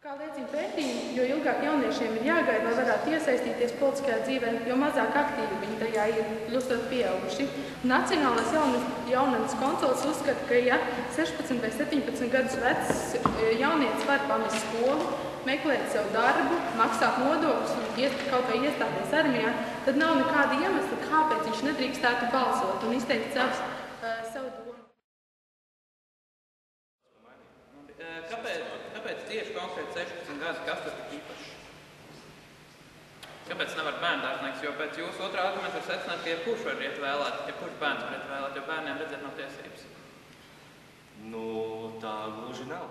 Kā liecina pētījumi, jo ilgāk jauniešiem ir jāgaida, lai varētu iesaistīties politiskajā dzīvē, jo mazāk aktīvi viņi tajā ir, kļūstot pieauguši. Nacionālais jaunatnes konsuls uzskata, ka ja 16 vai 17 gadus vecs jaunietis var pamest skolu, meklēt sev darbu, maksāt nodokļus un kaut vai iestāties armijā, tad nav nekāda iemesla, kāpēc viņš nedrīkstētu balsot un izteikt savu domu. Kāpēc tieši konkrēti 16 gadus, kas tas tik īpašs? Kāpēc nevar bērndārznieks? Jo pēc jūsu otrā argumenta var secināt, ka jebkurš var iet vēlēt, jebkurš bērns var iet vēlēt, jo bērniem redzēt nav tiesības. Nu, tā gluži nav.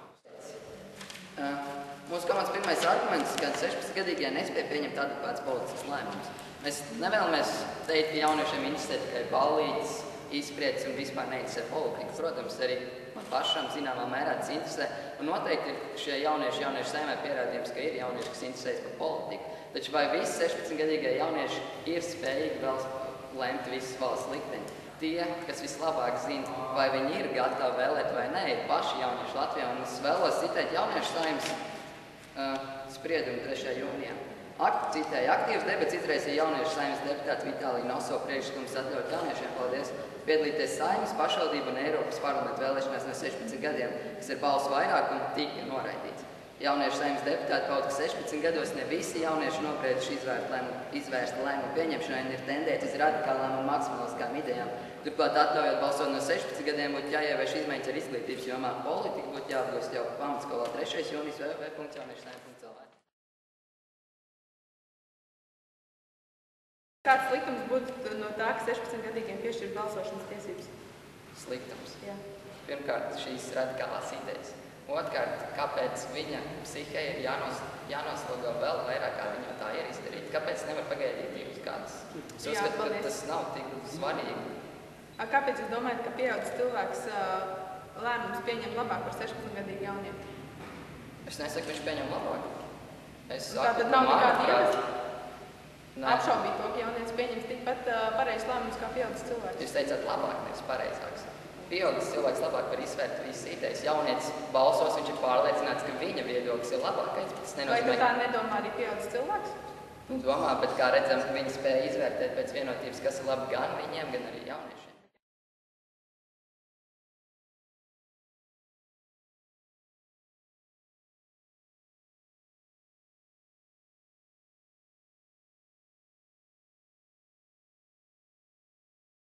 Mūsu komandas pirmais arguments, ka 16-gadīgie nespēja pieņemt adekvātus politiskus lēmumus. Mēs nevēlamies teikt, ka jauniešiem interesē tikai ballītes, izspriedis un vispār neinteresē politika. Protams, arī man pašam zināmā mērā tas interesē. Un noteikti šie jauniešu saimē pierādījums, ka ir jaunieši, kas interesējas par politiku. Taču vai visi 16-gadīgie jaunieši ir spējīgi vēl lemt visas valsts likteni? Tie, kas vislabāk zina, vai viņi ir gatavi vēlēt vai nē, ir paši jaunieši Latvijā. Un es vēlos citēt jauniešu saimes spriedumu 3. jūnijā. Citēju, aktīvs debats izraisīja jauniešu saimes deputātu Vitāliju Noso priekšlikums atļaut jauniešiem, paldies, piedalīties saimes, pašvaldību un Eiropas parlamentu vēlēšanās no 16 gadiem, kas ir balsu vairākumu, tika noraidīts. Jauniešu saimes deputāti pauda, ka 16 gados ne visi jaunieši nobrieduši izvērsta lēmumu pieņemšanai un ir tendēti uz radikālām un maksimaliskām idejām. Turklāt atļaujot balsot no 16 gadiem būtu jāievieš izmaiņas ar izglītības jomā. Politika būtu jāapgūst jau pamatskolā 3. jūnijas www.jauniešu-saime.lv. Kāds likums būtu no tā, ka 16-gadīgiem piešķir balsošanas tiesības? Sliktums. Jā. Pirmkārt, šīs radikālās idejas. Otrkārt, kāpēc viņa psihē ir jānoslogo vēl vairāk, kā viņa tā ir izdarīta? Kāpēc nevar pagaidīt 2 gadus? Es uzskatu, ka tas nav tik svarīgi. Kāpēc jūs domājat, ka pieaudzis cilvēks lēmumus pieņem labāk par 16-gadīgu jaunieti? Es nesaku, viņš pieņem labāk. Tātad nav nekāda iemesla? Apšaubīt to, ka jaunietis pieņems tikpat pareizs lēmums kā pieaudzis cilvēks. Jūs teicāt labāk, nevis pareizāks. Pieaudzis cilvēks labāk var izsvērt visas idejas. Jaunietis balsos, viņš ir pārliecināts, ka viņa viedoklis ir labākais. Vai tu tā nedomā arī pieaudzis cilvēks? Domā, bet kā redzam, viņi spēja izvērtēt pēc vienotības, kas ir labi gan viņiem, gan arī jauniešiem.